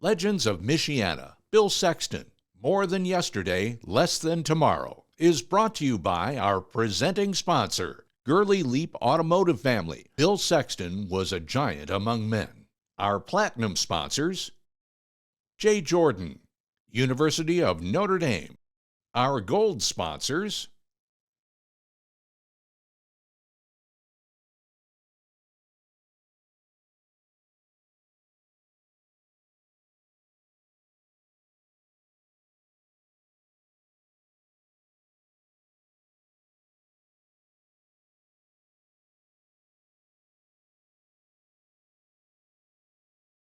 Legends of Michiana, Bill Sexton, More Than Yesterday, Less Than Tomorrow, is brought to you by our presenting sponsor, Gurley Leap Automotive Family. Bill Sexton was a giant among men. Our platinum sponsors, Jay Jordan, University of Notre Dame. Our gold sponsors,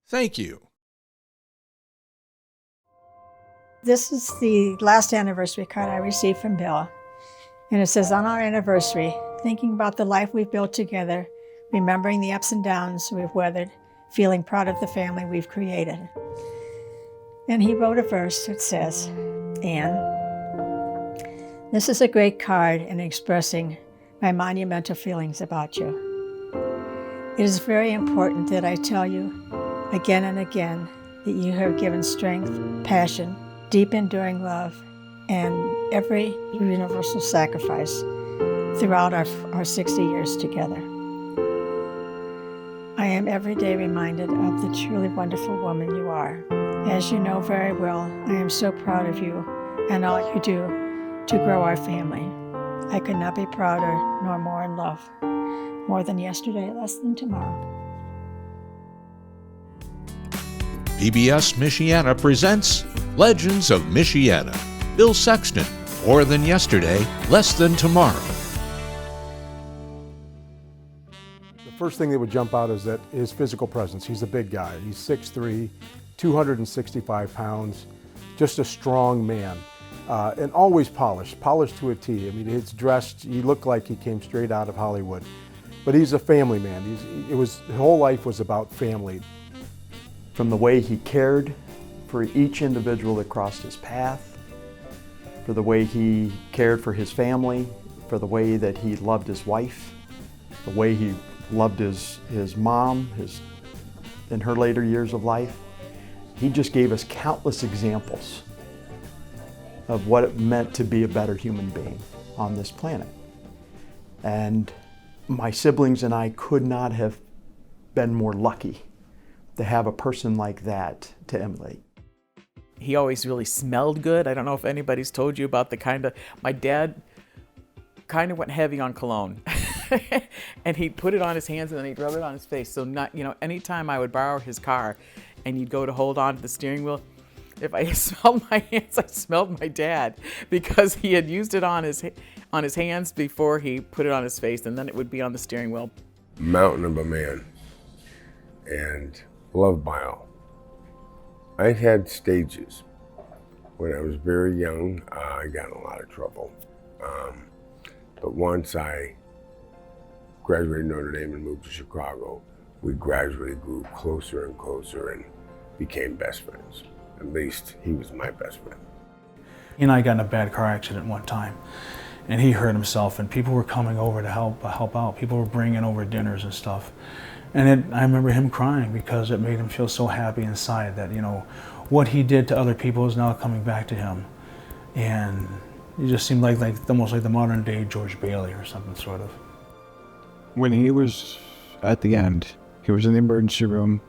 thank you. This is the last anniversary card I received from Bill. And it says, on our anniversary, thinking about the life we've built together, remembering the ups and downs we've weathered, feeling proud of the family we've created. And he wrote a verse that says, Anne, this is a great card in expressing my monumental feelings about you. It is very important that I tell you again and again that you have given strength, passion, deep enduring love, and every universal sacrifice throughout our 60 years together. I am every day reminded of the truly wonderful woman you are. As you know very well, I am so proud of you and all you do to grow our family. I could not be prouder nor more in love. More than yesterday, less than tomorrow. PBS Michiana presents Legends of Michiana. Bill Sexton, More Than Yesterday, Less Than Tomorrow. The first thing that would jump out is that his physical presence. He's a big guy. He's 6'3", 265 pounds, just a strong man. And always polished to a T. I mean, he's dressed, he looked like he came straight out of Hollywood. But he's a family man. His whole life was about family. From the way he cared for each individual that crossed his path, for the way he cared for his family, for the way that he loved his wife, the way he loved his mom in her later years of life. He just gave us countless examples of what it meant to be a better human being on this planet. And my siblings and I could not have been more lucky to have a person like that to emulate. He always really smelled good. I don't know if anybody's told you about my dad kind of went heavy on cologne. And he'd put it on his hands and then he'd rub it on his face. So anytime I would borrow his car and you'd go to hold on to the steering wheel, if I smelled my hands, I smelled my dad, because he had used it on his hands before he put it on his face, and then it would be on the steering wheel. Mountain of a man, and loved by all. I had stages. When I was very young, I got in a lot of trouble. But once I graduated Notre Dame and moved to Chicago, we gradually grew closer and closer and became best friends. At least he was my best friend. He and I got in a bad car accident one time, and he hurt himself, and people were coming over to help out. People were bringing over dinners and stuff. And I remember him crying because it made him feel so happy inside that, what he did to other people is now coming back to him. And he just seemed like almost like the modern day George Bailey or something, sort of. When he was at the end, he was in the emergency room,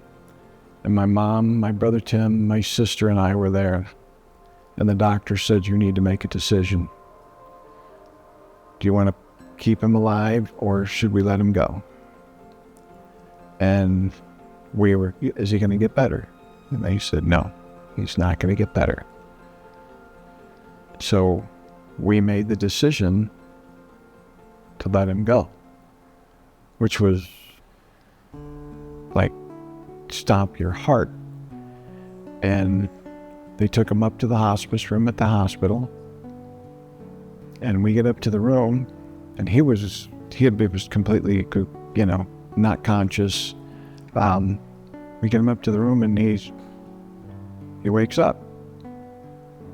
and my mom, my brother Tim, my sister and I were there. And the doctor said, you need to make a decision. Do you want to keep him alive or should we let him go? And is he going to get better? And they said, no, he's not going to get better. So we made the decision to let him go, which was like stop your heart. And they took him up to the hospice room at the hospital. And we get up to the room, and he was completely, not conscious. We get him up to the room, and he wakes up,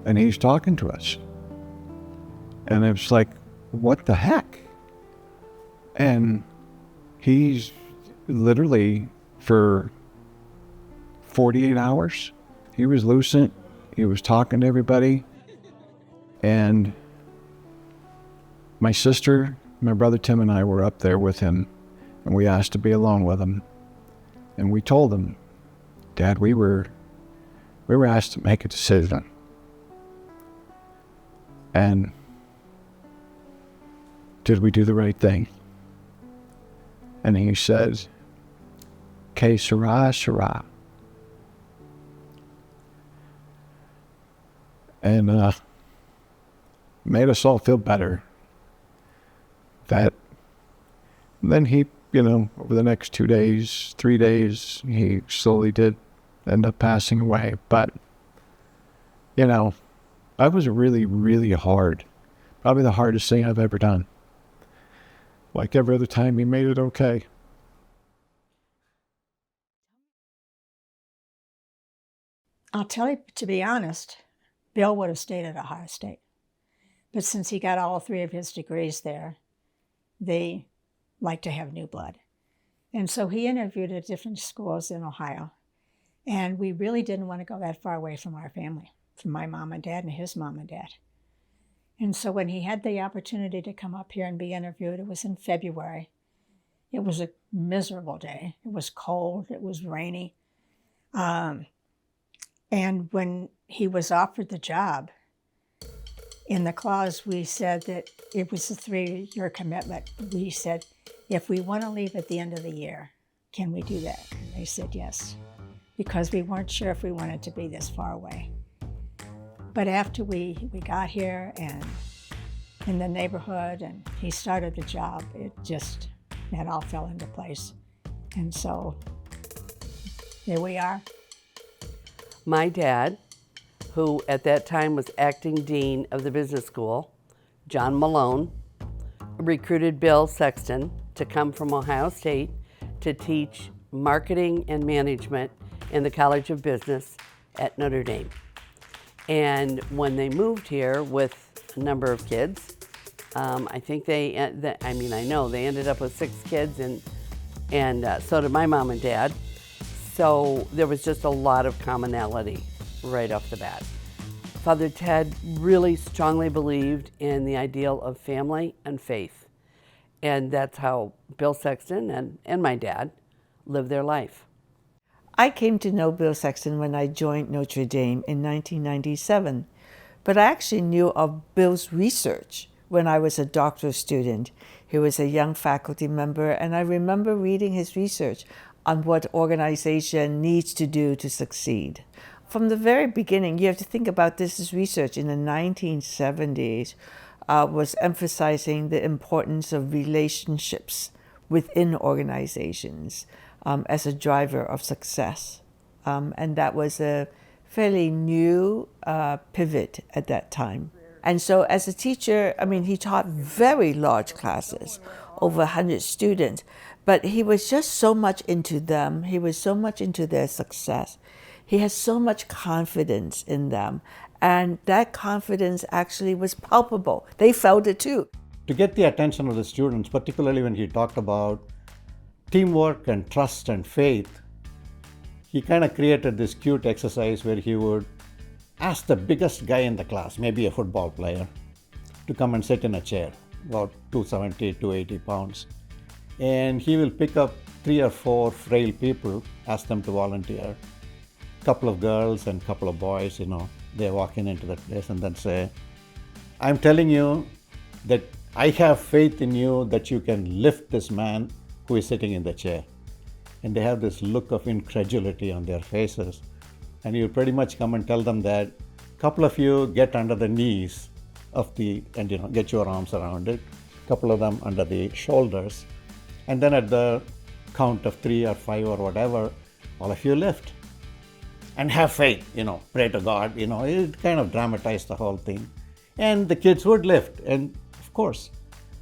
and he's talking to us. And it's like, what the heck? And he's literally, for 48 hours, He was lucid. He was talking to everybody. And my sister, my brother Tim, and I were up there with him, and we asked to be alone with him. And we told him, Dad, we were asked to make a decision. And did we do the right thing? And he said, Que sera, sera. And made us all feel better. That then he, over the next 2 days, 3 days, he slowly did end up passing away. But, that was really, really hard. Probably the hardest thing I've ever done. Like every other time, he made it okay. I'll tell you, to be honest, Bill would have stayed at Ohio State. But since he got all 3 of his degrees there, they like to have new blood. And so he interviewed at different schools in Ohio. And we really didn't want to go that far away from our family, from my mom and dad and his mom and dad. And so when he had the opportunity to come up here and be interviewed, it was in February. It was a miserable day. It was cold. It was rainy. And when he was offered the job, in the clause, we said that it was a 3-year commitment. We said, if we want to leave at the end of the year, can we do that? And they said yes, because we weren't sure if we wanted to be this far away. But after we got here and in the neighborhood and he started the job, that all fell into place. And so here we are. My dad, who at that time was acting dean of the business school, John Malone, recruited Bill Sexton to come from Ohio State to teach marketing and management in the College of Business at Notre Dame. And when they moved here with a number of kids, I think I know they ended up with 6 kids, and so did my mom and dad. So there was just a lot of commonality right off the bat. Father Ted really strongly believed in the ideal of family and faith. And that's how Bill Sexton and my dad lived their life. I came to know Bill Sexton when I joined Notre Dame in 1997, but I actually knew of Bill's research when I was a doctoral student. He was a young faculty member, and I remember reading his research on what organization needs to do to succeed. From the very beginning, you have to think about this research in the 1970s was emphasizing the importance of relationships within organizations as a driver of success. And that was a fairly new pivot at that time. And so as a teacher, he taught very large classes, over 100 students, but he was just so much into them. He was so much into their success. He has so much confidence in them. And that confidence actually was palpable. They felt it too. To get the attention of the students, particularly when he talked about teamwork and trust and faith, he kind of created this cute exercise where he would ask the biggest guy in the class, maybe a football player, to come and sit in a chair, about 270, 280 pounds. And he will pick up 3 or 4 frail people, ask them to volunteer. A couple of girls and a couple of boys, they walk into that place and then say, I'm telling you that I have faith in you that you can lift this man who is sitting in the chair. And they have this look of incredulity on their faces. And you pretty much come and tell them that a couple of you get under the knees and get your arms around it, a couple of them under the shoulders. And then at the count of 3 or 5 or whatever, all of you lift. And have faith, pray to God, it kind of dramatized the whole thing. And the kids would lift. And of course,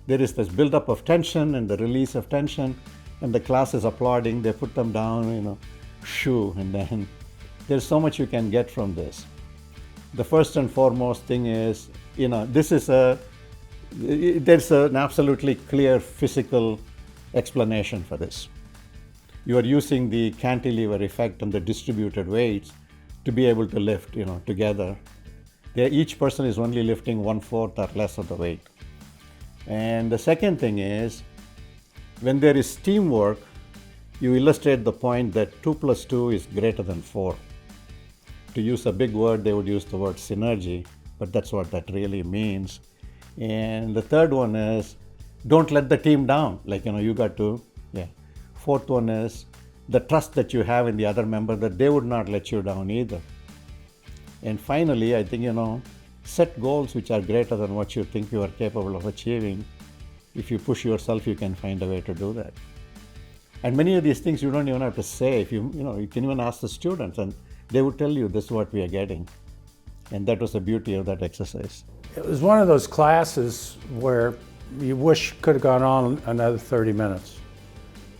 there is this buildup of tension and the release of tension, and the class is applauding, they put them down, shoo, and then there's so much you can get from this. The first and foremost thing is, there's an absolutely clear physical explanation for this. You are using the cantilever effect on the distributed weights to be able to lift, together. Each person is only lifting 1/4 or less of the weight. And the second thing is, when there is teamwork, you illustrate the point that 2 + 2 is greater than 4. To use a big word, they would use the word synergy, but that's what that really means. And the third one is, don't let the team down. You got to, yeah. Fourth one is the trust that you have in the other member, that they would not let you down either. And finally, I think, set goals which are greater than what you think you are capable of achieving. If you push yourself, you can find a way to do that. And many of these things you don't even have to say. If you can even ask the students, and they would tell you this is what we are getting. And that was the beauty of that exercise. It was one of those classes where you wish could have gone on another 30 minutes.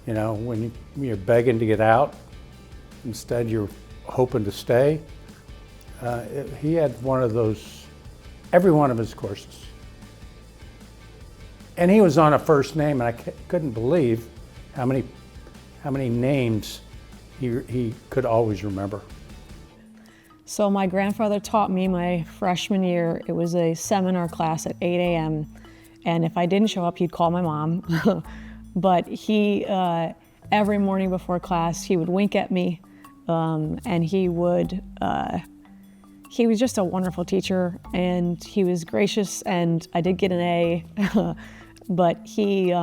When you're begging to get out, instead you're hoping to stay. He had one of those, every one of his courses. And he was on a first name, and I couldn't believe how many names he could always remember. So my grandfather taught me my freshman year. It was a seminar class at 8 a.m. And if I didn't show up, he'd call my mom. But he, every morning before class, he would wink at me, and he was just a wonderful teacher, and he was gracious, and I did get an A, but he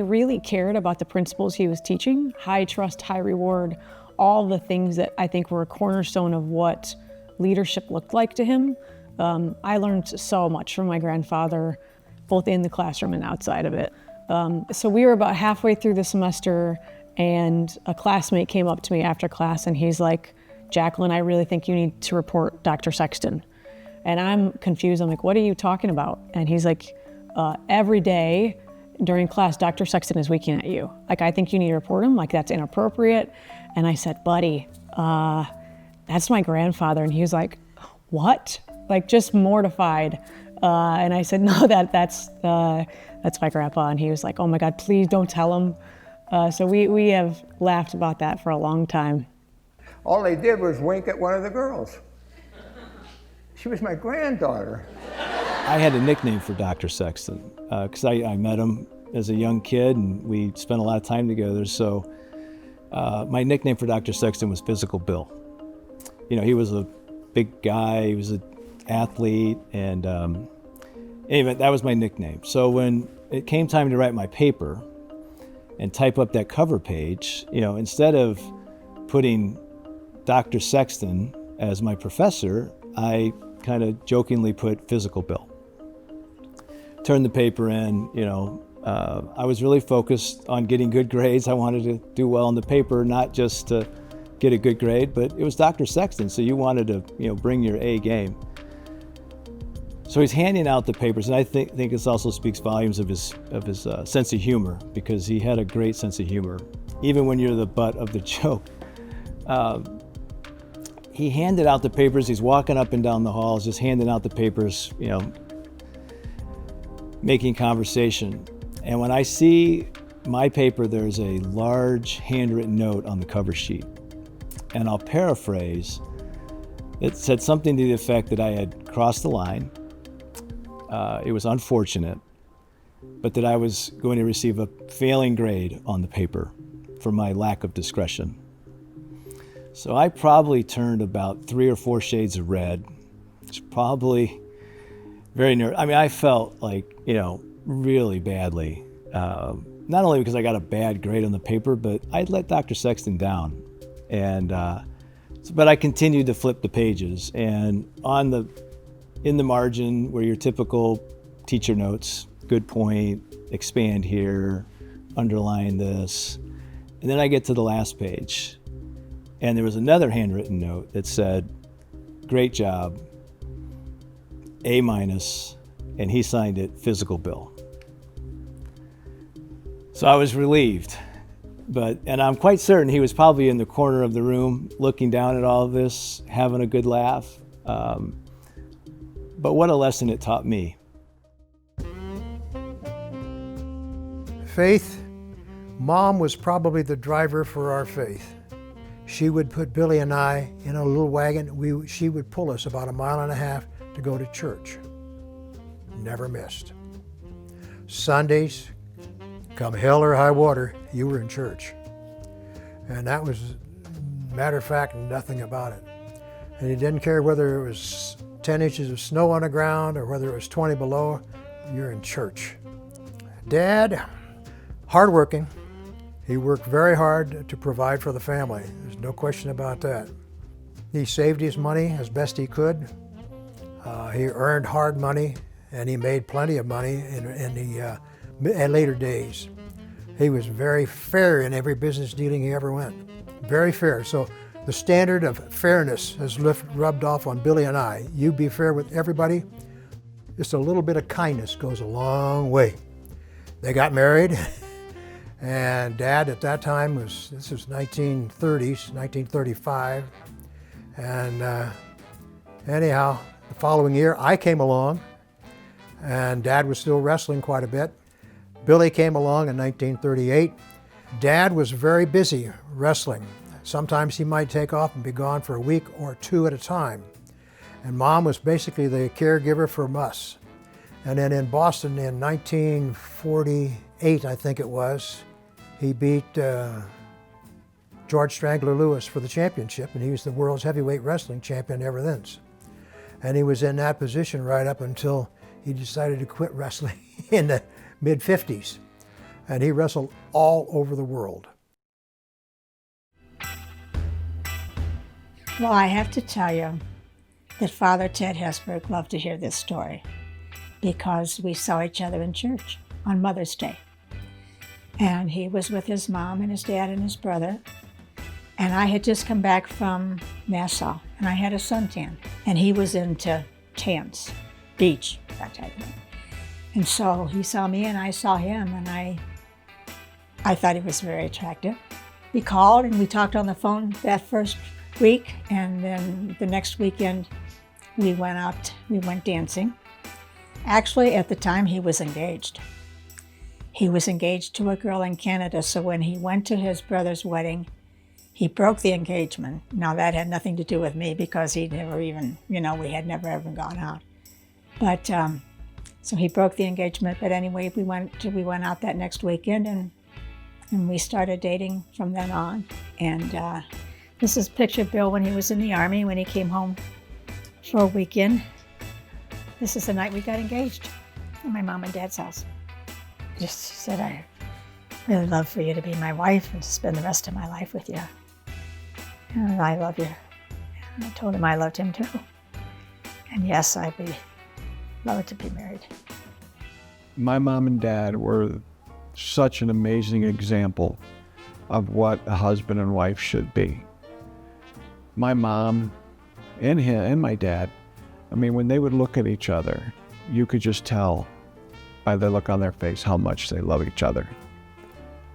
really cared about the principles he was teaching: high trust, high reward, all the things that I think were a cornerstone of what leadership looked like to him. I learned so much from my grandfather, both in the classroom and outside of it. So we were about halfway through the semester, and a classmate came up to me after class, and he's like, "Jacqueline, I really think you need to report Dr. Sexton." And I'm confused. I'm like, "What are you talking about?" And he's like, "Every day during class, Dr. Sexton is winking at you. I think you need to report him. That's inappropriate." And I said, "Buddy, that's my grandfather." And he was like, "What?" Just mortified. And I said, "No, that's my grandpa." And he was like, "Oh my God, please don't tell him." So we have laughed about that for a long time. All they did was wink at one of the girls. She was my granddaughter. I had a nickname for Dr. Sexton because I met him as a young kid, and we spent a lot of time together. So my nickname for Dr. Sexton was Physical Bill. He was a big guy, he was an athlete, and anyway, that was my nickname. So when it came time to write my paper and type up that cover page, instead of putting Dr. Sexton as my professor, I kind of jokingly put Physical Bill. Turned the paper in, I was really focused on getting good grades. I wanted to do well in the paper, not just to get a good grade, but it was Dr. Sexton, so you wanted to, bring your A game. So he's handing out the papers, and I think this also speaks volumes of his sense of humor, because he had a great sense of humor, even when you're the butt of the joke. He handed out the papers. He's walking up and down the halls, just handing out the papers, making conversation. And when I see my paper, there's a large handwritten note on the cover sheet. And I'll paraphrase. It said something to the effect that I had crossed the line. It was unfortunate, but that I was going to receive a failing grade on the paper for my lack of discretion. So I probably turned about 3 or 4 shades of red. It's probably very nervous. I felt really badly. Not only because I got a bad grade on the paper, but I'd let Dr. Sexton down. But I continued to flip the pages, and in the margin were your typical teacher notes: good point, expand here, underline this. And then I get to the last page, and there was another handwritten note that said, "Great job, A-," and he signed it, Physical Bill. So I was relieved, and I'm quite certain he was probably in the corner of the room looking down at all of this, having a good laugh. But what a lesson it taught me. Faith, Mom was probably the driver for our faith. she would put Billy and I in a little wagon. She would pull us about 1.5 miles to go to church. Never missed. Sundays, come hell or high water, you were in church. And that was, matter of fact, nothing about it. And he didn't care whether it was 10 inches of snow on the ground or whether it was 20 below, you're in church. Dad, hardworking. He worked very hard to provide for the family. There's no question about that. He saved his money as best he could. He earned hard money, and he made plenty of money in the later days. He was very fair in every business dealing he ever went. Very fair. So the standard of fairness has rubbed off on Billy and I. You be fair with everybody. Just a little bit of kindness goes a long way. They got married, and Dad at that time this was 1930s, 1935. And anyhow, the following year I came along, and Dad was still wrestling quite a bit. Billy came along in 1938. Dad was very busy wrestling. Sometimes he might take off and be gone for a week or two at a time. And Mom was basically the caregiver for us. And then in Boston in 1948, I think it was, he beat George Strangler Lewis for the championship, and he was the world's heavyweight wrestling champion ever since. And he was in that position right up until he decided to quit wrestling in the mid-50s. And he wrestled all over the world. Well, I have to tell you that Father Ted Hesburgh loved to hear this story because we saw each other in church on Mother's Day. And he was with his mom and his dad and his brother. And I had just come back from Nassau, and I had a suntan. And he was into tans, beach, that type of thing. And so he saw me and I saw him, and I thought he was very attractive. He called and we talked on the phone that first week, and then the next weekend we went dancing. Actually, at the time, he was engaged. He was engaged to a girl in Canada, so when he went to his brother's wedding, he broke the engagement. Now, that had nothing to do with me because he never even, we had never ever gone out. But, so he broke the engagement, but anyway, we went out that next weekend, and we started dating from then on. And this is a picture of Bill when he was in the Army, when he came home for a weekend. This is the night we got engaged at my mom and dad's house. Just said, I really love for you to be my wife and to spend the rest of my life with you. And I love you. And I told him I loved him too. And yes, I'd love to be married. My mom and dad were such an amazing example of what a husband and wife should be. My mom and him and my dad, when they would look at each other, you could just tell by the look on their face how much they love each other.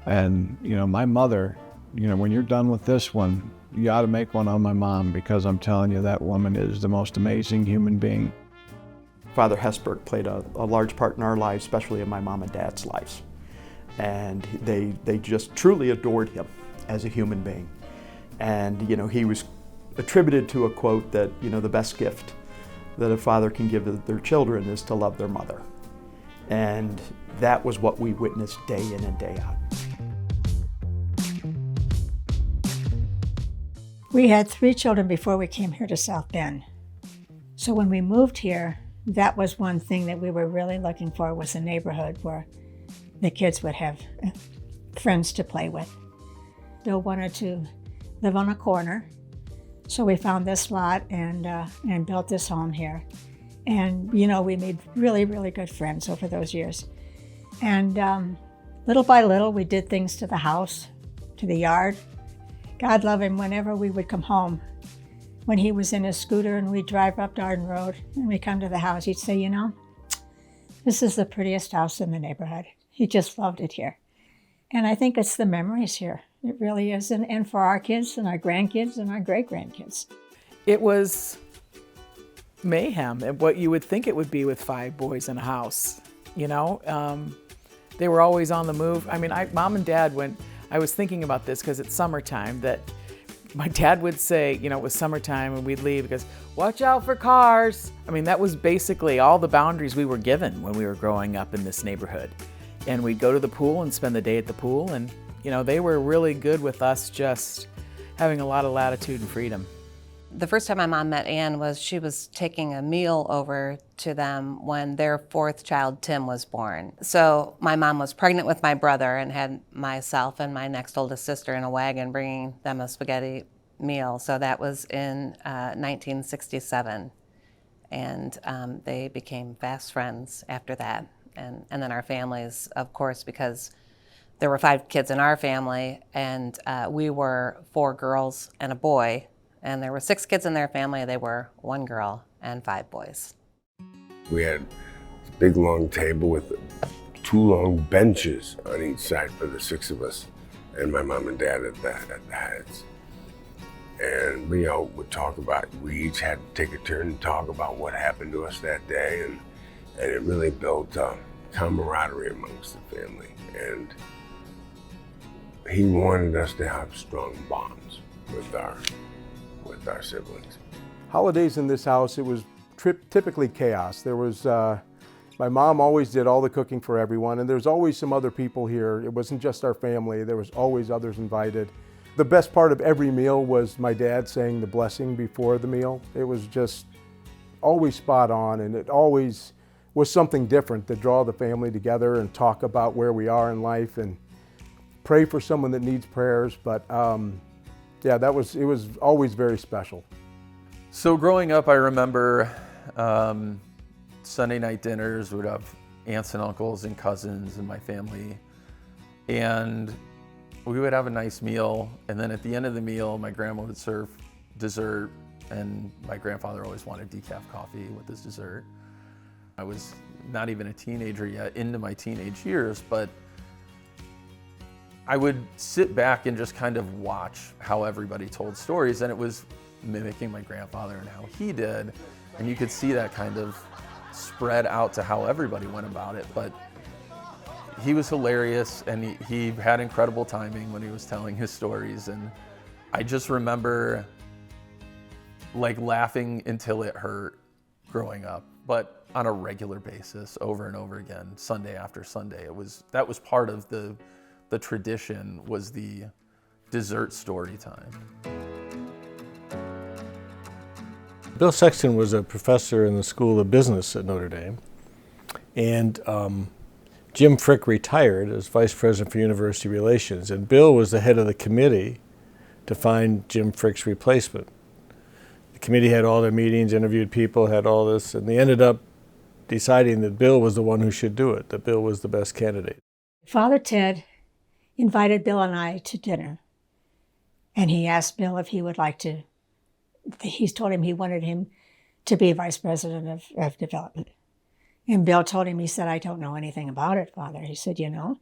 And, my mother, when you're done with this one, you ought to make one on my mom, because I'm telling you, that woman is the most amazing human being. Father Hesburgh played a large part in our lives, especially in my mom and dad's lives. And they just truly adored him as a human being. And, he was attributed to a quote that, the best gift that a father can give their children is to love their mother. And that was what we witnessed day in and day out. We had 3 children before we came here to South Bend. So when we moved here, that was one thing that we were really looking for, was a neighborhood where the kids would have friends to play with. Bill wanted to live on a corner, so we found this lot and built this home here. And we made really, really good friends over those years. And little by little, we did things to the house, to the yard. God love him, whenever we would come home, when he was in his scooter and we'd drive up Darden Road and we come to the house, he'd say, this is the prettiest house in the neighborhood. He just loved it here. And I think it's the memories here. It really is. And for our kids and our grandkids and our great-grandkids. It was mayhem, and what you would think it would be with 5 boys in a house. They were always on the move. Mom and Dad, when I was thinking about this, because it's summertime, that My dad would say, you know, it was summertime and we'd leave because, watch out for cars. I mean, that was basically all the boundaries we were given when we were growing up in this neighborhood. And we'd go to the pool and spend the day at the pool. And, you know, they were really good with us just having a lot of latitude and freedom. The first time my mom met Ann was she was taking a meal over to them when their fourth child, Tim, was born. So my mom was pregnant with my brother and had myself and my next oldest sister in a wagon bringing them a spaghetti meal. So that was in 1967. And they became fast friends after that. And then our families, of course, because there were 5 kids in our family, and we were 4 girls and a boy. And there were 6 kids in their family. They were 1 girl and 5 boys. We had a big long table with 2 long benches on each side for the 6 of us, and my mom and dad at the heads. And we all would talk about, we each had to take a turn and talk about what happened to us that day, and it really built camaraderie amongst the family. And he wanted us to have strong bonds with our siblings. Holidays in this house, it was typically chaos. There was, my mom always did all the cooking for everyone, and there's always some other people here. It wasn't just our family, there was always others invited. The best part of every meal was my dad saying the blessing before the meal. It was just always spot on, and it always was something different to draw the family together and talk about where we are in life and pray for someone that needs prayers. But yeah, it was always very special. So growing up, I remember Sunday night dinners would have aunts and uncles and cousins in my family. And we would have a nice meal. And then at the end of the meal, my grandma would serve dessert. And my grandfather always wanted decaf coffee with his dessert. I was not even a teenager yet, into my teenage years, but I would sit back and just kind of watch how everybody told stories, and it was mimicking my grandfather and how he did, and you could see that kind of spread out to how everybody went about it. But he was hilarious, and he had incredible timing when he was telling his stories, and I just remember like laughing until it hurt growing up, but on a regular basis, over and over again, Sunday after Sunday. That was part of the tradition, was the dessert story time. Bill Sexton was a professor in the School of Business at Notre Dame, and Jim Frick retired as vice president for university relations, and Bill was the head of the committee to find Jim Frick's replacement. The committee had all their meetings, interviewed people, had all this, and they ended up deciding that Bill was the one who should do it, that Bill was the best candidate. Father Ted invited Bill and I to dinner, and he asked Bill if he would like to, he told him he wanted him to be vice president of development. And Bill told him, he said, I don't know anything about it, Father. He said, you know?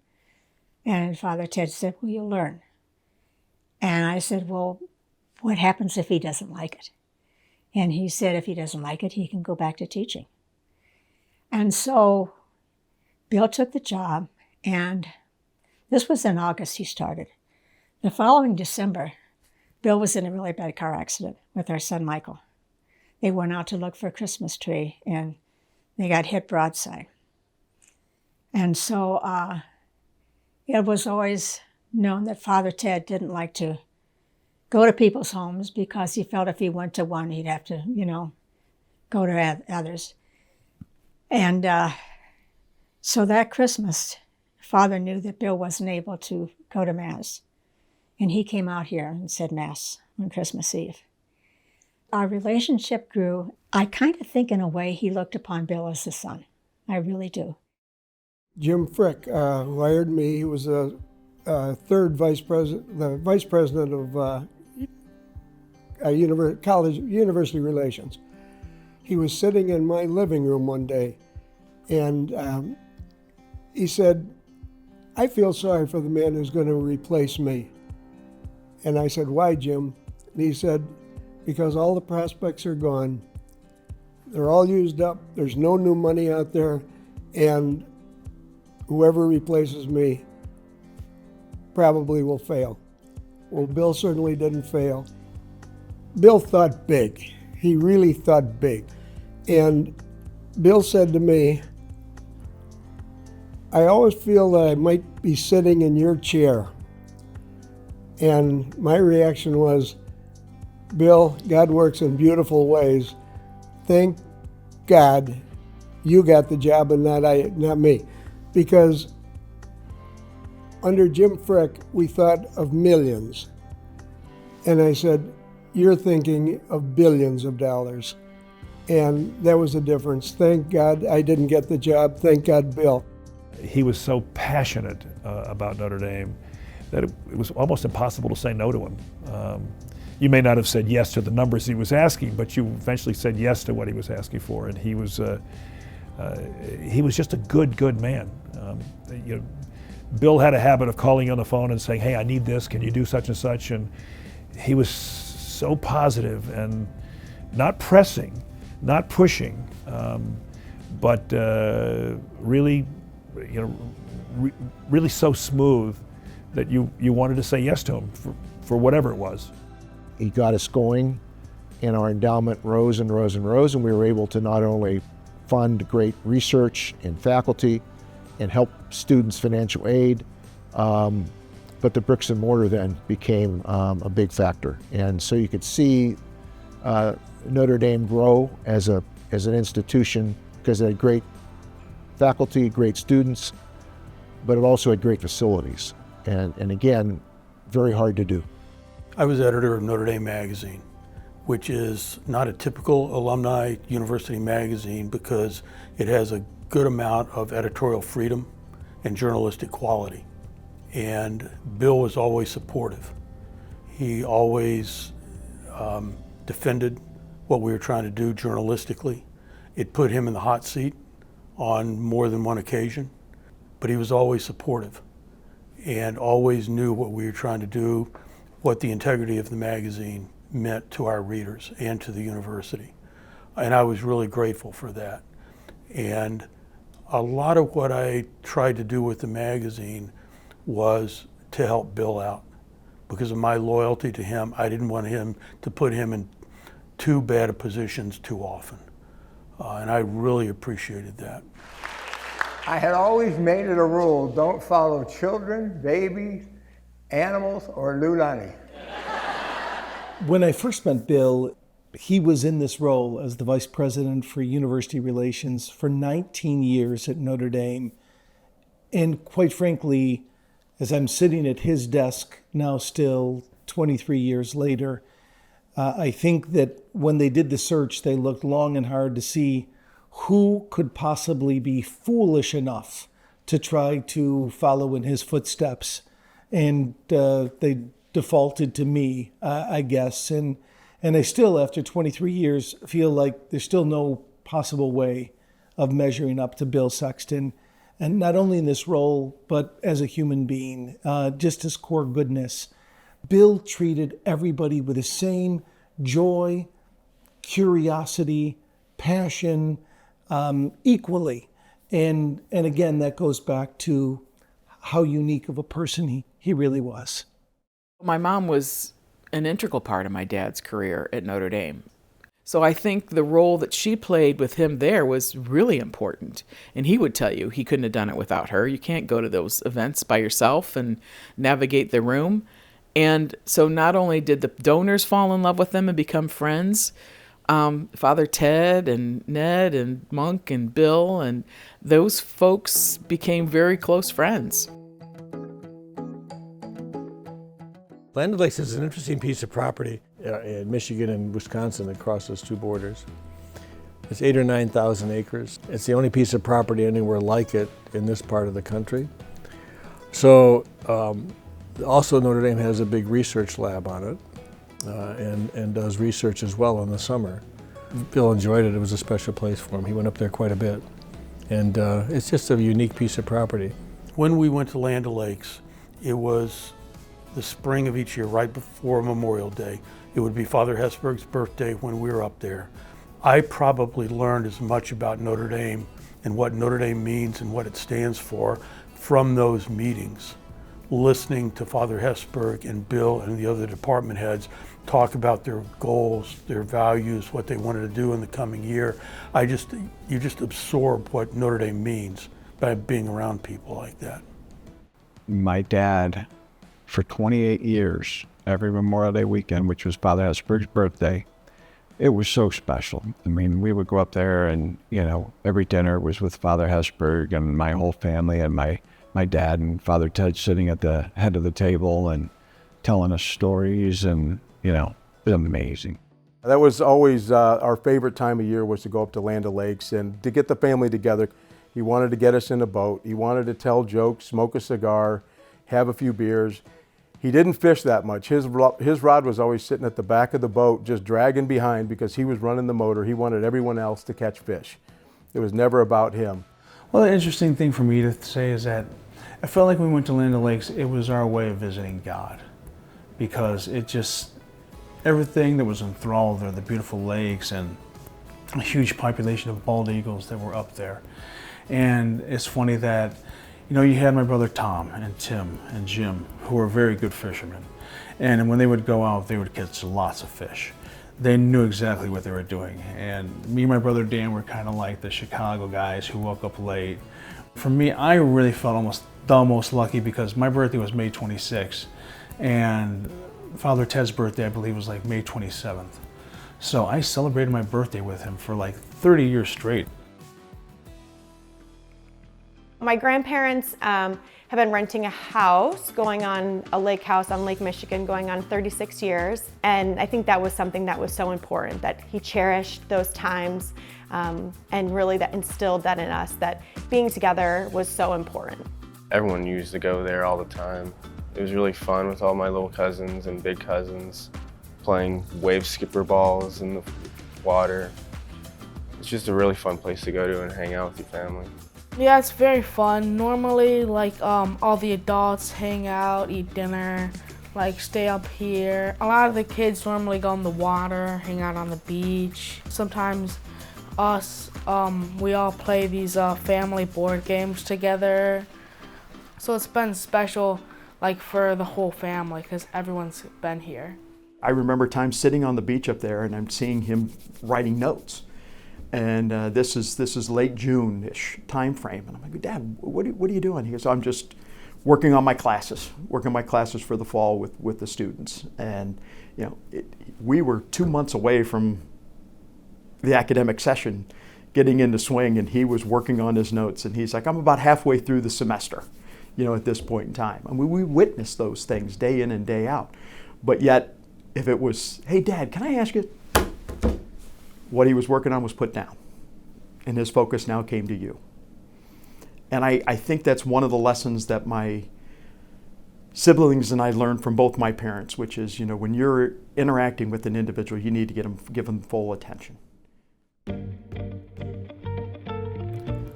And Father Ted said, well, you'll learn. And I said, well, what happens if he doesn't like it? And he said, if he doesn't like it, he can go back to teaching. And so Bill took the job, and this was in August he started. The following December, Bill was in a really bad car accident with our son Michael. They went out to look for a Christmas tree, and they got hit broadside. And so it was always known that Father Ted didn't like to go to people's homes because he felt if he went to one, he'd have to, you know, go to others. And so that Christmas, Father knew that Bill wasn't able to go to Mass. And he came out here and said Mass on Christmas Eve. Our relationship grew. I kind of think in a way he looked upon Bill as a son. I really do. Jim Frick, who hired me, he was the third vice president, the vice president of university relations. He was sitting in my living room one day, and he said, I feel sorry for the man who's going to replace me. And I said, why, Jim? And he said, because all the prospects are gone. They're all used up. There's no new money out there. And whoever replaces me probably will fail. Well, Bill certainly didn't fail. Bill thought big. He really thought big. And Bill said to me, I always feel that I might be sitting in your chair. And my reaction was, Bill, God works in beautiful ways. Thank God you got the job and not me. Because under Jim Frick, we thought of millions. And I said, you're thinking of billions of dollars. And that was the difference. Thank God I didn't get the job. Thank God, Bill. He was so passionate about Notre Dame that it was almost impossible to say no to him. You may not have said yes to the numbers he was asking, but you eventually said yes to what he was asking for. And he was just a good man. You know, Bill had a habit of calling you on the phone and saying, hey, I need this, can you do such and such? And he was so positive and not pressing, not pushing, but really, you know, really so smooth that you wanted to say yes to him for whatever it was. He got us going, and our endowment rose and rose and rose, and we were able to not only fund great research and faculty and help students financial aid, but the bricks and mortar then became a big factor. And so you could see Notre Dame grow as an institution because it had great faculty, great students, but it also had great facilities. And again, very hard to do. I was editor of Notre Dame Magazine, which is not a typical alumni university magazine because it has a good amount of editorial freedom and journalistic quality. And Bill was always supportive. He always defended what we were trying to do journalistically. It put him in the hot seat on more than one occasion, but he was always supportive and always knew what we were trying to do, what the integrity of the magazine meant to our readers and to the university. And I was really grateful for that. And a lot of what I tried to do with the magazine was to help Bill out. Because of my loyalty to him, I didn't want him to put him in too bad of positions too often. And I really appreciated that. I had always made it a rule, don't follow children, babies, animals, or Lulani. When I first met Bill, he was in this role as the Vice President for University Relations for 19 years at Notre Dame. And quite frankly, as I'm sitting at his desk now still 23 years later, I think that when they did the search, they looked long and hard to see who could possibly be foolish enough to try to follow in his footsteps. And they defaulted to me, I guess. And I still, after 23 years, feel like there's still no possible way of measuring up to Bill Sexton. And not only in this role, but as a human being, just his core goodness. Bill treated everybody with the same joy, curiosity, passion, equally. And again, that goes back to how unique of a person he really was. My mom was an integral part of my dad's career at Notre Dame. So I think the role that she played with him there was really important. And he would tell you he couldn't have done it without her. You can't go to those events by yourself and navigate the room. And so not only did the donors fall in love with them and become friends, Father Ted and Ned and Monk and Bill, and those folks became very close friends. Land O'Lakes is an interesting piece of property in Michigan and Wisconsin that crosses two borders. It's 8,000 or 9,000 acres. It's the only piece of property anywhere like it in this part of the country. So also Notre Dame has a big research lab on it and does research as well in the summer. Bill enjoyed it. It was a special place for him. He went up there quite a bit. And it's just a unique piece of property. When we went to Land O'Lakes, it was the spring of each year, right before Memorial Day. It would be Father Hesburgh's birthday when we were up there. I probably learned as much about Notre Dame and what Notre Dame means and what it stands for from those meetings listening to Father Hesburgh and Bill and the other department heads talk about their goals, their values, what they wanted to do in the coming year, you just absorb what Notre Dame means by being around people like that. My dad, for 28 years, every Memorial Day weekend, which was Father Hesburgh's birthday, it was so special. I mean, we would go up there and, you know, every dinner was with Father Hesburgh and my whole family and my dad and Father Ted sitting at the head of the table and telling us stories, and, you know, it was amazing. That was always our favorite time of year, was to go up to Land O'Lakes and to get the family together. He wanted to get us in a boat. He wanted to tell jokes, smoke a cigar, have a few beers. He didn't fish that much. His rod was always sitting at the back of the boat, just dragging behind, because he was running the motor. He wanted everyone else to catch fish. It was never about him. Well, the interesting thing for me to say is that I felt like when we went to Land O'Lakes, it was our way of visiting God, because it just, everything that was enthralled there, the beautiful lakes and a huge population of bald eagles that were up there. And it's funny that, you know, you had my brother Tom and Tim and Jim, who were very good fishermen. And when they would go out, they would catch lots of fish. They knew exactly what they were doing. And me and my brother Dan were kind of like the Chicago guys who woke up late. For me, I really felt almost the most lucky, because my birthday was May 26th. And Father Ted's birthday, I believe, was like May 27th. So I celebrated my birthday with him for like 30 years straight. My grandparents have been renting a house, going on a lake house on Lake Michigan, going on 36 years. And I think that was something that was so important, that he cherished those times, and really that instilled that in us, that being together was so important. Everyone used to go there all the time. It was really fun with all my little cousins and big cousins, playing wave skipper balls in the water. It's just a really fun place to go to and hang out with your family. Yeah, it's very fun. Normally, like, all the adults hang out, eat dinner, like, stay up here. A lot of the kids normally go in the water, hang out on the beach. Sometimes us, we all play these family board games together. So it's been special, like, for the whole family, because everyone's been here. I remember times sitting on the beach up there and I'm seeing him writing notes. And this is late June-ish time frame. And I'm like, Dad, what are you doing? He goes, I'm just working on my classes for the fall with the students. And, you know, we were 2 months away from the academic session getting into swing, and he was working on his notes. And he's like, I'm about halfway through the semester, you know, at this point in time. I mean, we witnessed those things day in and day out. But yet, if it was, hey, Dad, can I ask you? What he was working on was put down, and his focus now came to you. And I think that's one of the lessons that my siblings and I learned from both my parents, which is, you know, when you're interacting with an individual, you need to give them full attention.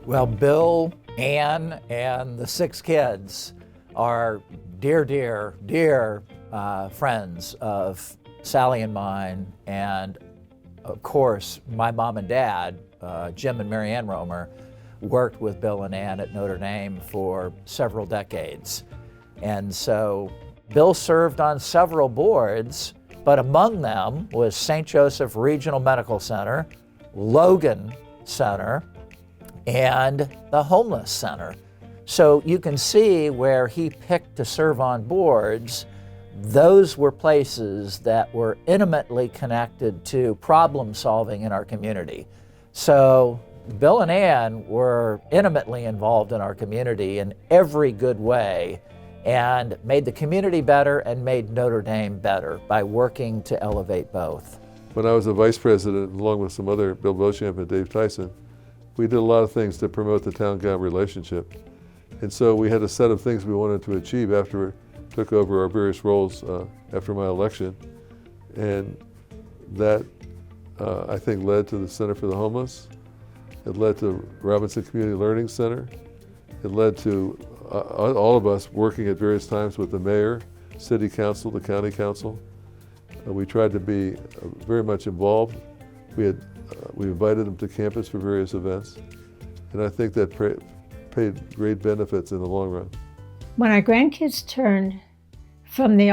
Well, Bill, Ann, and the 6 kids are dear friends of Sally and mine, and of course, my mom and dad, Jim and Mary Ann Romer, worked with Bill and Ann at Notre Dame for several decades. And so Bill served on several boards, but among them was St. Joseph Regional Medical Center, Logan Center, and the Homeless Center. So you can see where he picked to serve on boards. Those were places that were intimately connected to problem solving in our community. So Bill and Ann were intimately involved in our community in every good way, and made the community better and made Notre Dame better by working to elevate both. When I was the vice president, along with some other, Bill Beauchamp and Dave Tyson, we did a lot of things to promote the town-gown relationship. And so we had a set of things we wanted to achieve after we took over our various roles after my election. And that, I think, led to the Center for the Homeless. It led to Robinson Community Learning Center. It led to all of us working at various times with the mayor, city council, the county council. We tried to be very much involved. We invited them to campus for various events. And I think that paid great benefits in the long run. When our grandkids turned from the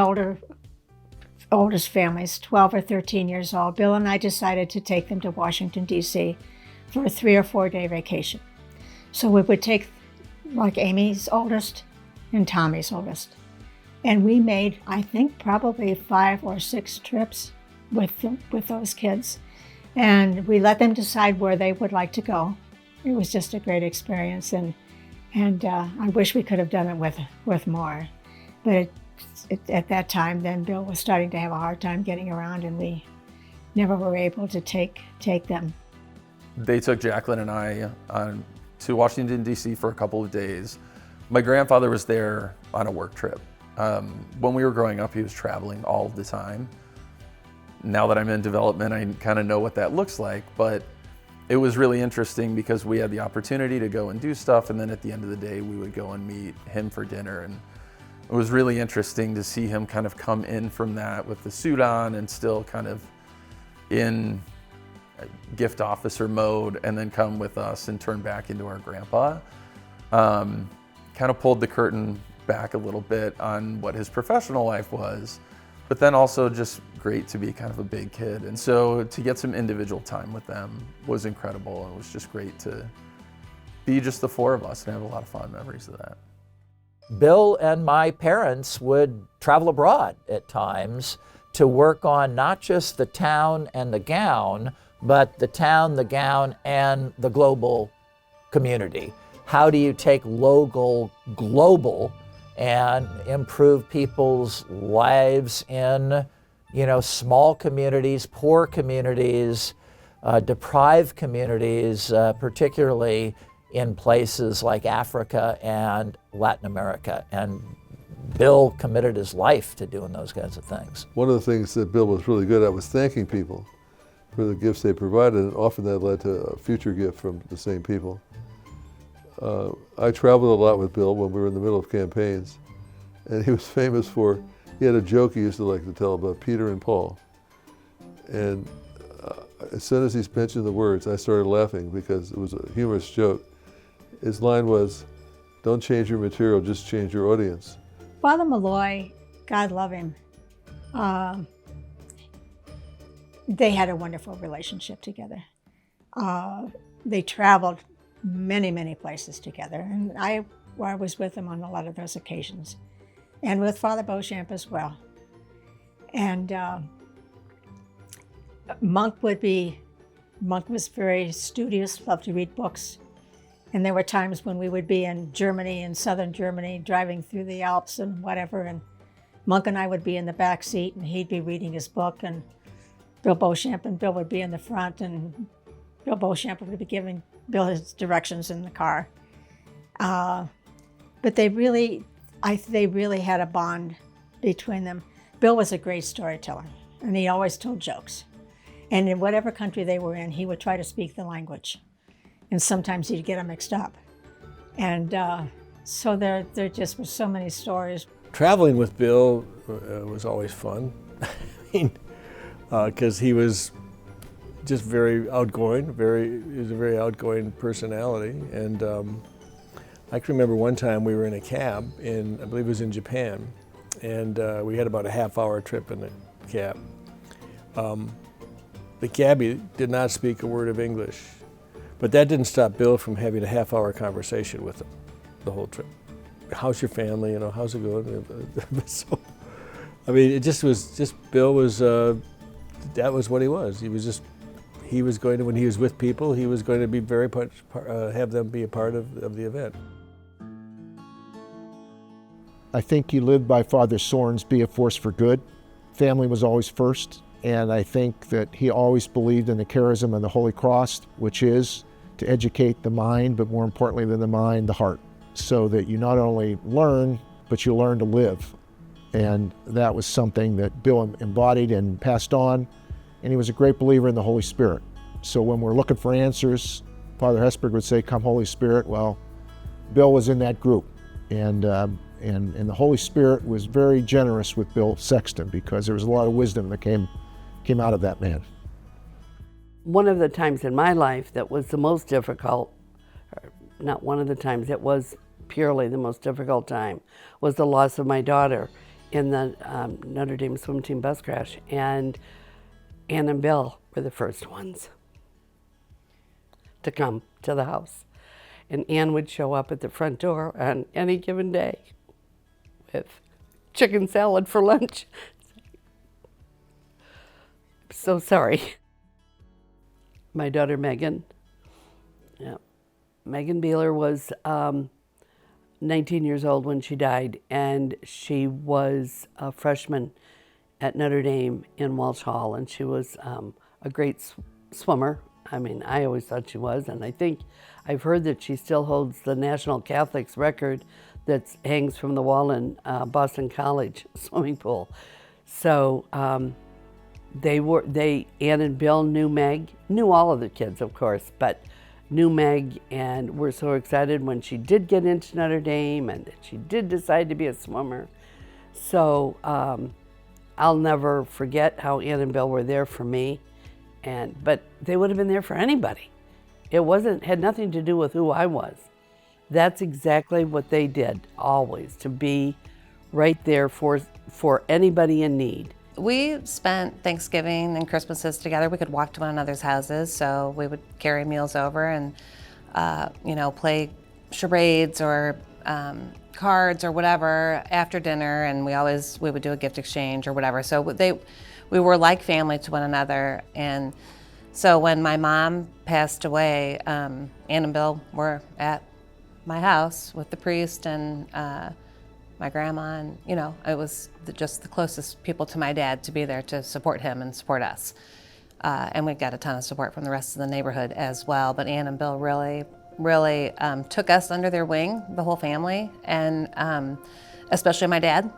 oldest families, 12 or 13 years old, Bill and I decided to take them to Washington, D.C. for a 3 or 4 day vacation. So we would take like Amy's oldest and Tommy's oldest. And we made, I think, probably 5 or 6 trips with those kids. And we let them decide where they would like to go. It was just a great experience. And I wish we could have done it with more. But at that time, then Bill was starting to have a hard time getting around, and we never were able to take them. They took Jacqueline and I to Washington, D.C. for a couple of days. My grandfather was there on a work trip. When we were growing up, he was traveling all the time. Now that I'm in development, I kind of know what that looks like, but it was really interesting because we had the opportunity to go and do stuff, and then at the end of the day, we would go and meet him for dinner. And it was really interesting to see him kind of come in from that with the suit on and still kind of in gift officer mode, and then come with us and turn back into our grandpa. Kind of pulled the curtain back a little bit on what his professional life was, but then also just great to be kind of a big kid. And so to get some individual time with them was incredible. It was just great to be just the 4 of us and have a lot of fond memories of that. Bill and my parents would travel abroad at times to work on not just the town and the gown, but the town, the gown, and the global community. How do you take local global and improve people's lives in, small communities, poor communities, deprived communities, particularly in places like Africa and Latin America. And Bill committed his life to doing those kinds of things. One of the things that Bill was really good at was thanking people for the gifts they provided, and often that led to a future gift from the same people. I traveled a lot with Bill when we were in the middle of campaigns, and he was famous for, he had a joke he used to like to tell about Peter and Paul. And as soon as he mentioned the words, I started laughing because it was a humorous joke. His line was, "Don't change your material, just change your audience." Father Malloy, God love him, they had a wonderful relationship together. They traveled many, many places together, and I was with them on a lot of those occasions, and with Father Beauchamp as well. And Monk was very studious, loved to read books. And there were times when we would be in Germany, in southern Germany, driving through the Alps and whatever, and Monk and I would be in the back seat, and he'd be reading his book, and Bill Beauchamp and Bill would be in the front, and Bill Beauchamp would be giving Bill his directions in the car. But they really had a bond between them. Bill was a great storyteller, and he always told jokes. And in whatever country they were in, he would try to speak the language. And sometimes he'd get them mixed up. And so there just were so many stories. Traveling with Bill was always fun. I mean, because he was just very outgoing, he was a very outgoing personality. And I can remember one time we were in a cab I believe it was in Japan, and we had about a half-hour trip in the cab. The cabbie did not speak a word of English, but that didn't stop Bill from having a half-hour conversation with him the whole trip. How's your family? How's it going? So, I mean, it just was Bill was. That was what he was. He was going to, when he was with people, he was going to be very much have them be a part of the event. I think you lived by Father Soren's be a force for good. Family was always first. And I think that he always believed in the charism of the Holy Cross, which is to educate the mind, but more importantly than the mind, the heart, so that you not only learn, but you learn to live. And that was something that Bill embodied and passed on. And he was a great believer in the Holy Spirit. So when we're looking for answers, Father Hesburgh would say, "Come, Holy Spirit." Well, Bill was in that group. And the Holy Spirit was very generous with Bill Sexton, because there was a lot of wisdom that came out of that man. One of the times in my life that was the most difficult, not one of the times, it was purely the most difficult time was the loss of my daughter in the Notre Dame swim team bus crash. And Ann and Bill were the first ones to come to the house. And Ann would show up at the front door on any given day with chicken salad for lunch. I'm so sorry. My daughter Megan. Yeah. Megan Beeler was 19 years old when she died, and she was a freshman at Notre Dame in Walsh Hall, and she was a great swimmer. I mean, I always thought she was, and I think I've heard that she still holds the National Catholics record that hangs from the wall in Boston College swimming pool. So Ann and Bill knew Meg, knew all of the kids, of course, but knew Meg, and were so excited when she did get into Notre Dame and that she did decide to be a swimmer. So I'll never forget how Ann and Bill were there for me, but they would have been there for anybody. It had nothing to do with who I was. That's exactly what they did, always, to be right there for anybody in need. We spent Thanksgiving and Christmases together. We could walk to one another's houses, so we would carry meals over and, play charades or cards or whatever after dinner, and we would do a gift exchange or whatever. So we were like family to one another. And so when my mom passed away, Ann and Bill were at my house with the priest and my grandma, and it was just the closest people to my dad to be there to support him and support us. And we got a ton of support from the rest of the neighborhood as well. But Ann and Bill really took us under their wing, the whole family, and especially my dad.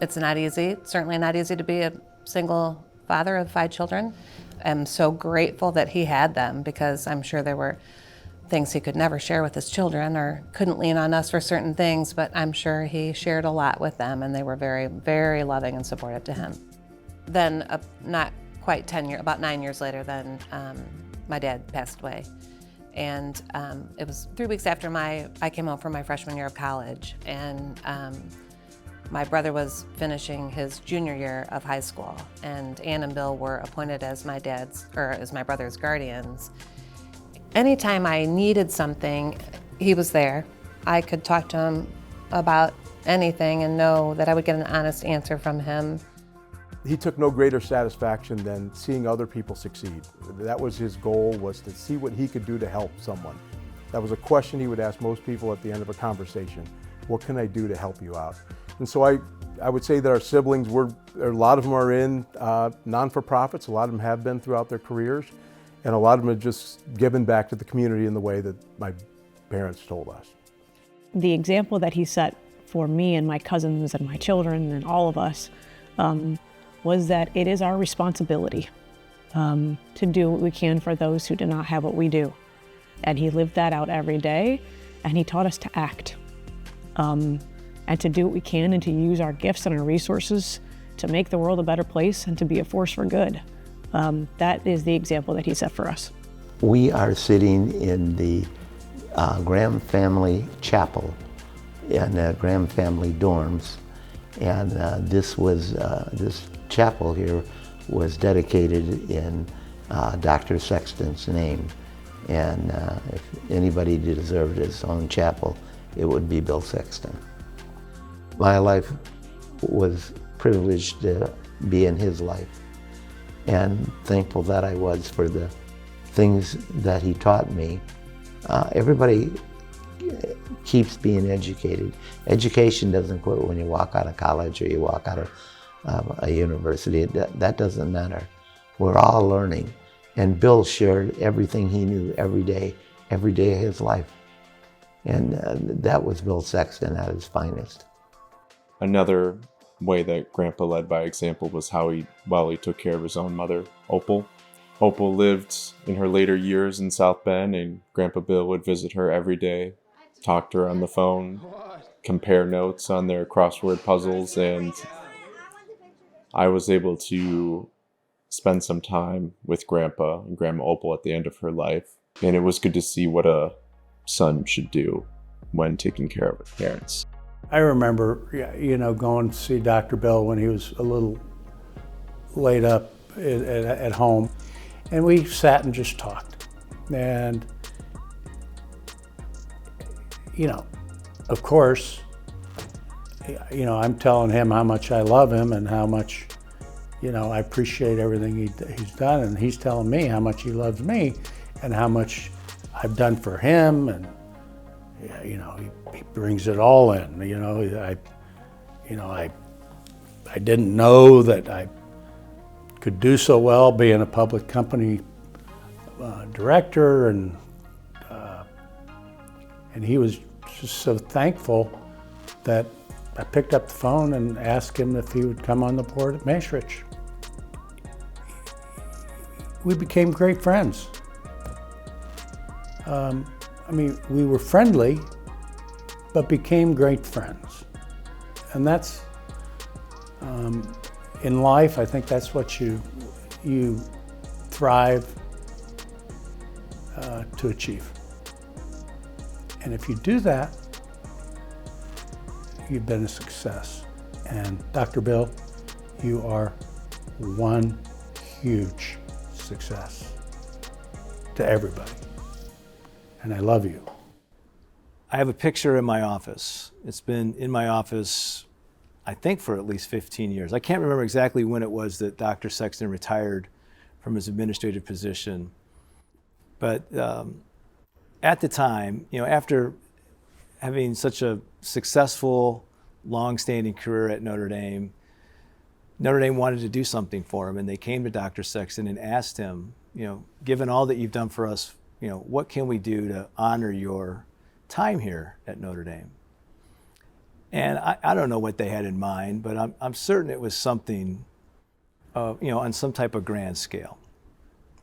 It's certainly not easy to be a single father of 5 children. I'm so grateful that he had them, because I'm sure there were things he could never share with his children or couldn't lean on us for certain things, but I'm sure he shared a lot with them, and they were very, very loving and supportive to him. Then not quite 10 years, about 9 years later, then my dad passed away. And it was 3 weeks after I came home from my freshman year of college, and my brother was finishing his junior year of high school, and Ann and Bill were appointed as my brother's guardians. Anytime I needed something, he was there. I could talk to him about anything and know that I would get an honest answer from him. He took no greater satisfaction than seeing other people succeed. That was his goal, was to see what he could do to help someone. That was a question he would ask most people at the end of a conversation. What can I do to help you out? And so I would say that our siblings a lot of them are in non-for-profits. A lot of them have been throughout their careers. And a lot of them have just given back to the community in the way that my parents told us. The example that he set for me and my cousins and my children and all of us was that it is our responsibility to do what we can for those who do not have what we do. And he lived that out every day, and he taught us to act and to do what we can and to use our gifts and our resources to make the world a better place and to be a force for good. That is the example that he set for us. We are sitting in the Graham family chapel in the Graham family dorms, and this chapel here was dedicated in Dr. Sexton's name, and if anybody deserved his own chapel, it would be Bill Sexton. My life was privileged to be in his life, and thankful that I was for the things that he taught me. Everybody keeps being educated. Education doesn't quit when you walk out of college or you walk out of a university. That doesn't matter. We're all learning. And Bill shared everything he knew every day of his life. And that was Bill Sexton at his finest. Another way that Grandpa led by example was how he took care of his own mother, Opal. Opal lived in her later years in South Bend, and Grandpa Bill would visit her every day, talk to her on the phone, compare notes on their crossword puzzles, and I was able to spend some time with Grandpa and Grandma Opal at the end of her life, and it was good to see what a son should do when taking care of his parents. I remember, going to see Dr. Bill when he was a little laid up at home, and we sat and just talked. And, of course, I'm telling him how much I love him and how much, I appreciate everything he's done, and he's telling me how much he loves me and how much I've done for him, and he brings it all in. I didn't know that I could do so well being a public company director, and he was just so thankful that I picked up the phone and asked him if he would come on the board at Macerich. We became great friends. We were friendly, but became great friends. And that's, in life, I think that's what you thrive to achieve. And if you do that, you've been a success. And Dr. Bill, you are one huge success to everybody. And I love you. I have a picture in my office. It's been in my office, I think, for at least 15 years. I can't remember exactly when it was that Dr. Sexton retired from his administrative position. But at the time, after having such a successful, long-standing career at Notre Dame wanted to do something for him, and they came to Dr. Sexton and asked him, given all that you've done for us, what can we do to honor your time here at Notre Dame? And I don't know what they had in mind, but I'm certain it was something, on some type of grand scale.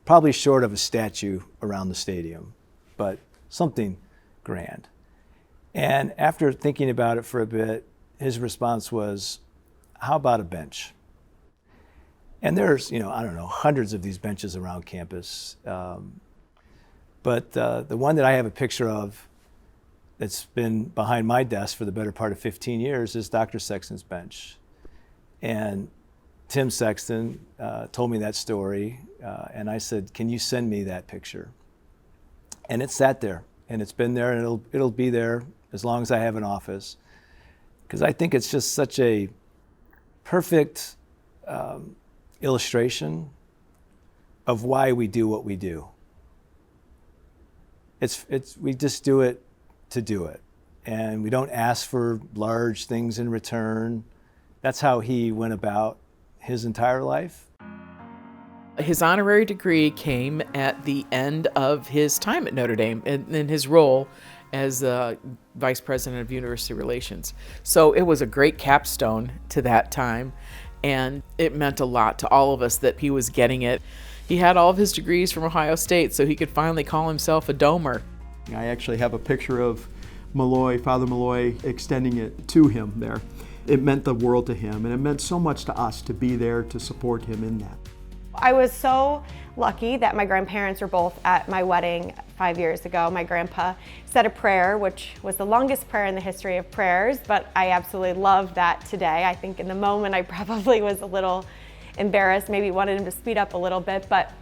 Probably short of a statue around the stadium, but something grand. And after thinking about it for a bit, his response was, how about a bench? And there's, hundreds of these benches around campus. But the one that I have a picture of that's been behind my desk for the better part of 15 years is Dr. Sexton's bench. And Tim Sexton told me that story, and I said, can you send me that picture? And it sat there, and it's been there, and it'll be there as long as I have an office, because I think it's just such a perfect illustration of why we do what we do. We just do it to do it, and we don't ask for large things in return. That's how he went about his entire life. His honorary degree came at the end of his time at Notre Dame in his role as Vice President of University Relations. So it was a great capstone to that time, and it meant a lot to all of us that he was getting it. He had all of his degrees from Ohio State, so he could finally call himself a domer. I actually have a picture of Father Malloy, extending it to him there. It meant the world to him, and it meant so much to us to be there to support him in that. I was so lucky that my grandparents were both at my wedding 5 years ago. My grandpa said a prayer, which was the longest prayer in the history of prayers, but I absolutely love that today. I think in the moment I probably was a little embarrassed, maybe wanted him to speed up a little bit, but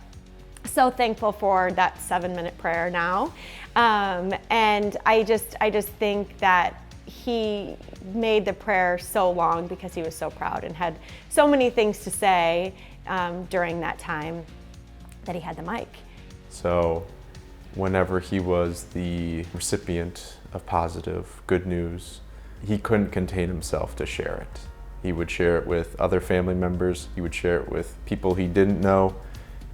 so thankful for that 7-minute prayer now. And I just think that he made the prayer so long because he was so proud and had so many things to say during that time that he had the mic. So whenever he was the recipient of positive, good news, he couldn't contain himself to share it. He would share it with other family members. He would share it with people he didn't know.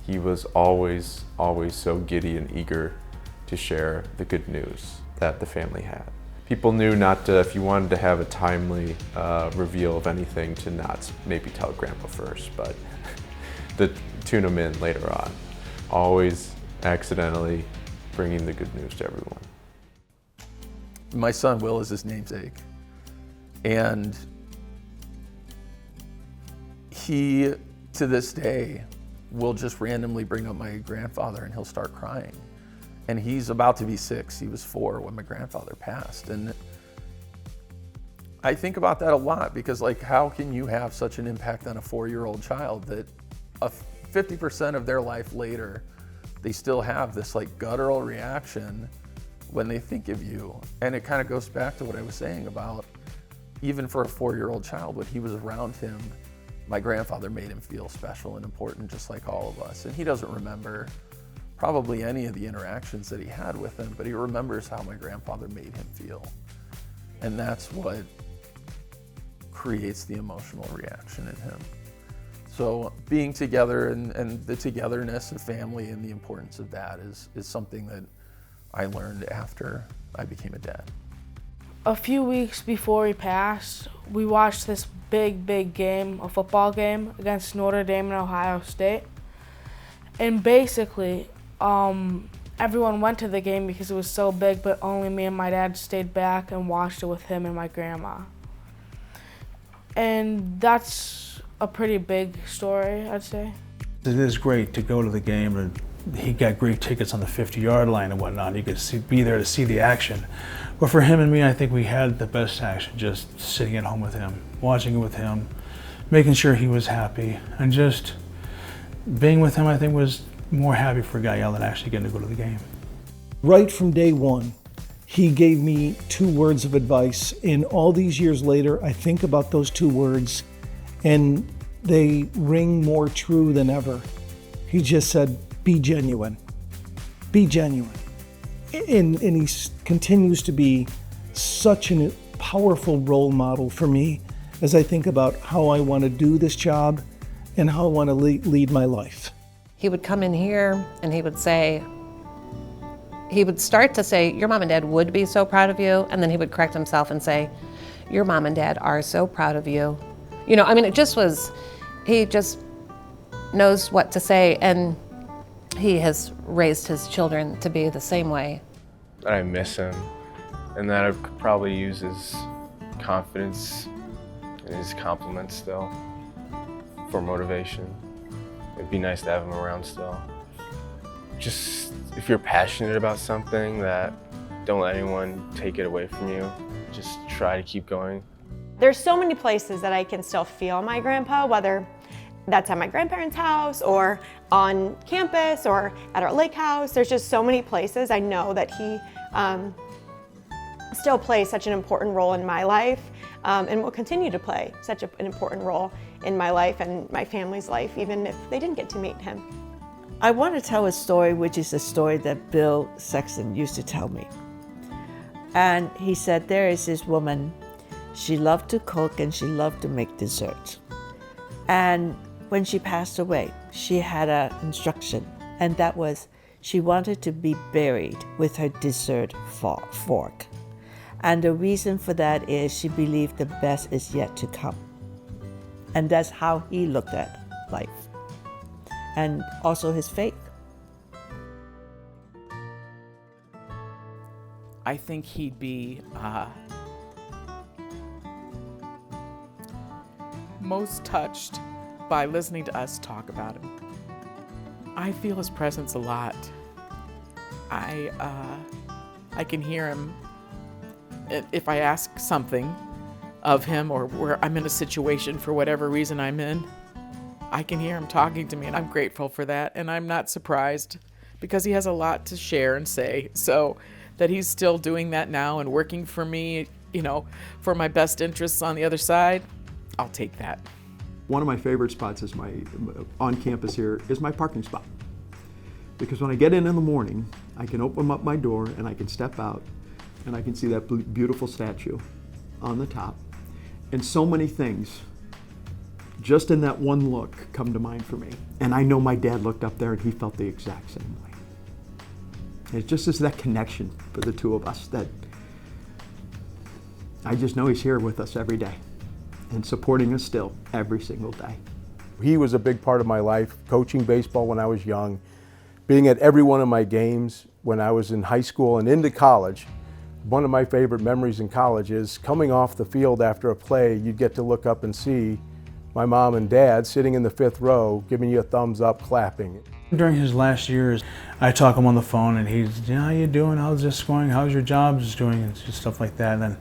He was always so giddy and eager to share the good news that the family had. People knew not to, if you wanted to have a timely reveal of anything, to not maybe tell Grandpa first, but to tune him in later on. Always accidentally bringing the good news to everyone. My son Will is his namesake, and he, to this day, will just randomly bring up my grandfather and he'll start crying. And he's about to be 6. He was 4 when my grandfather passed. And I think about that a lot because, like, how can you have such an impact on a 4-year-old child that 50% of their life later, they still have this like guttural reaction when they think of you? And it kind of goes back to what I was saying about even for a 4-year-old child, when he was around him, my grandfather made him feel special and important just like all of us. And he doesn't remember probably any of the interactions that he had with him, but he remembers how my grandfather made him feel. And that's what creates the emotional reaction in him. So being together and the togetherness of family and the importance of that is something that I learned after I became a dad. A few weeks before he passed, we watched this big game, a football game against Notre Dame and Ohio State. And basically, everyone went to the game because it was so big, but only me and my dad stayed back and watched it with him and my grandma. And that's a pretty big story, I'd say. It is great to go to the game, and he got great tickets on the 50-yard line and whatnot. You could be there to see the action. But for him and me, I think we had the best action just sitting at home with him, watching it with him, making sure he was happy, and just being with him, I think, was more happy for Gael than actually getting to go to the game. Right from day one, he gave me 2 words of advice. And all these years later, I think about those 2 words and they ring more true than ever. He just said, be genuine. Be genuine. And he continues to be such a powerful role model for me as I think about how I want to do this job and how I want to lead my life. He would come in here and he would start to say, your mom and dad would be so proud of you, and then he would correct himself and say, your mom and dad are so proud of you. You know, I mean, he just knows what to say, and he has raised his children to be the same way. I miss him, and that I could probably use his confidence and his compliments still for motivation. It'd be nice to have him around still. Just, if you're passionate about something, that don't let anyone take it away from you. Just try to keep going. There's so many places that I can still feel my grandpa, whether that's at my grandparents' house or on campus or at our lake house. There's just so many places I know that he still plays such an important role in my life and will continue to play such an important role in my life and my family's life, even if they didn't get to meet him. I want to tell a story, which is a story that Bill Sexton used to tell me. And he said, there is this woman, she loved to cook and she loved to make desserts. And when she passed away, she had an instruction, and that was she wanted to be buried with her dessert fork. And the reason for that is she believed the best is yet to come. And that's how he looked at life. And also his faith. I think he'd be most touched by listening to us talk about him. I feel his presence a lot. I can hear him if I ask something of him, or where I'm in a situation for whatever reason I'm in. I can hear him talking to me, and I'm grateful for that, and I'm not surprised because he has a lot to share and say. So that he's still doing that now and working for me, you know, for my best interests on the other side, I'll take that. One of my favorite spots is on campus here is my parking spot. Because when I get in the morning, I can open up my door and I can step out and I can see that beautiful statue on the top. And so many things, just in that one look, come to mind for me. And I know my dad looked up there and he felt the exact same way. It just is that connection for the two of us that I just know he's here with us every day and supporting us still every single day. He was a big part of my life, coaching baseball when I was young, being at every one of my games when I was in high school and into college. One of my favorite memories in college is coming off the field after a play, you'd get to look up and see my mom and dad sitting in the 5th row, giving you a thumbs up, clapping. During his last years, I talk him on the phone and he's, how you doing? How's this going? How's your job doing? And just stuff like that. And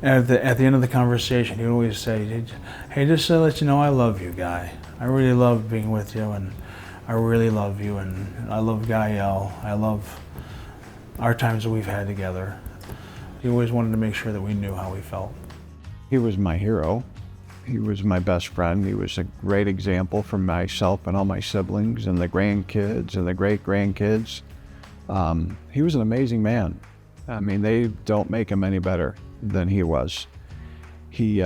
then at the end of the conversation, he would always say, hey, just to let you know, I love you, Guy. I really love being with you, and I really love you, and I love Gael. I love our times that we've had together. He always wanted to make sure that we knew how we felt. He was my hero. He was my best friend. He was a great example for myself and all my siblings and the grandkids and the great-grandkids. He was an amazing man. I mean, they don't make him any better than he was. He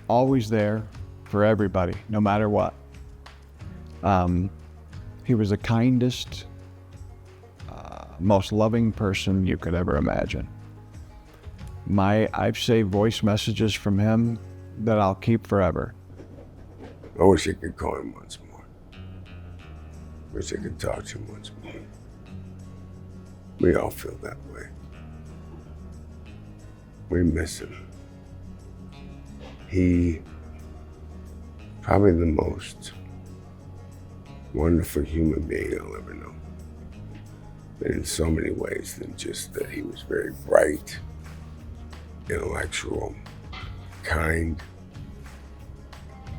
always there for everybody, no matter what. He was the kindest, most loving person you could ever imagine. I've saved voice messages from him that I'll keep forever. I wish I could call him once more. Wish I could talk to him once more. We all feel that way. We miss him. He probably the most wonderful human being I'll ever know. But in so many ways than just that he was very bright, intellectual, kind.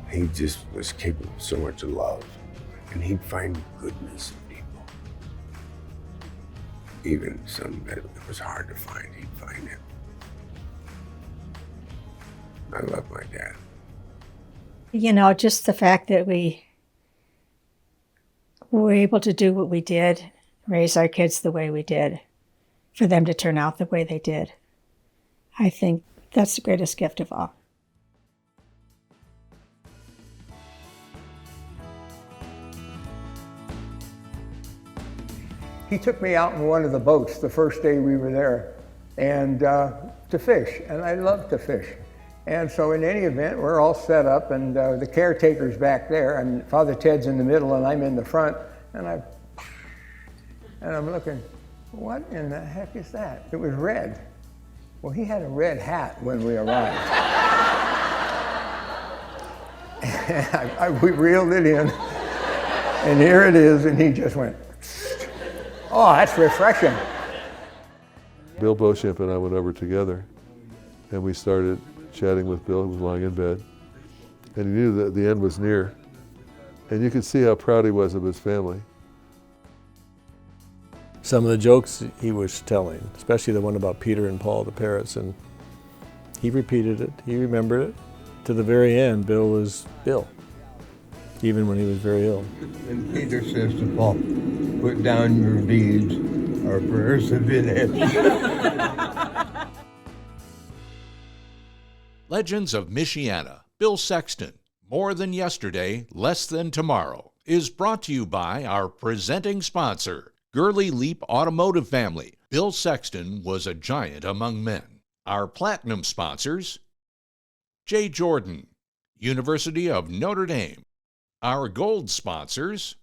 He just was capable of so much love, and he'd find goodness in people. Even some that it was hard to find, he'd find it. I love my dad. You know, just the fact that we were able to do what we did, raise our kids the way we did, for them to turn out the way they did, I think that's the greatest gift of all. He took me out in one of the boats the first day we were there and to fish, and I love to fish. And so in any event, we're all set up, and the caretaker's back there, and Father Ted's in the middle, and I'm in the front, and I'm looking, what in the heck is that? It was red. Well, he had a red hat when we arrived. And we reeled it in, and here it is, and he just went, oh, that's refreshing. Bill Beauchamp and I went over together, and we started chatting with Bill, who was lying in bed, and he knew that the end was near, and you could see how proud he was of his family. Some of the jokes he was telling, especially the one about Peter and Paul the parrots, and he repeated it, he remembered it. To the very end, Bill was Bill, even when he was very ill. And Peter says to Paul, put down your deeds, our prayers have been answered. Legends of Michiana, Bill Sexton, More Than Yesterday, Less Than Tomorrow, is brought to you by our presenting sponsor, Gurley Leap Automotive Family. Bill Sexton was a giant among men. Our platinum sponsors, Jay Jordan, University of Notre Dame. Our gold sponsors,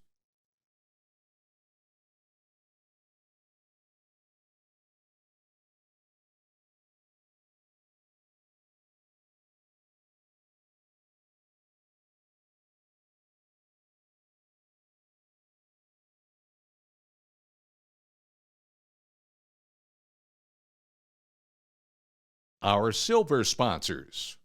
our silver sponsors,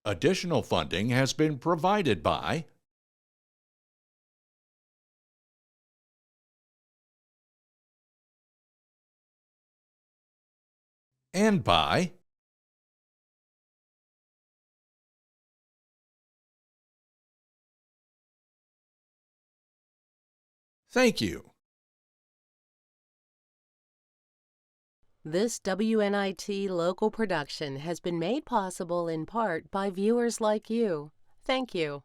additional funding has been provided by and by thank you. This WNIT local production has been made possible in part by viewers like you. Thank you.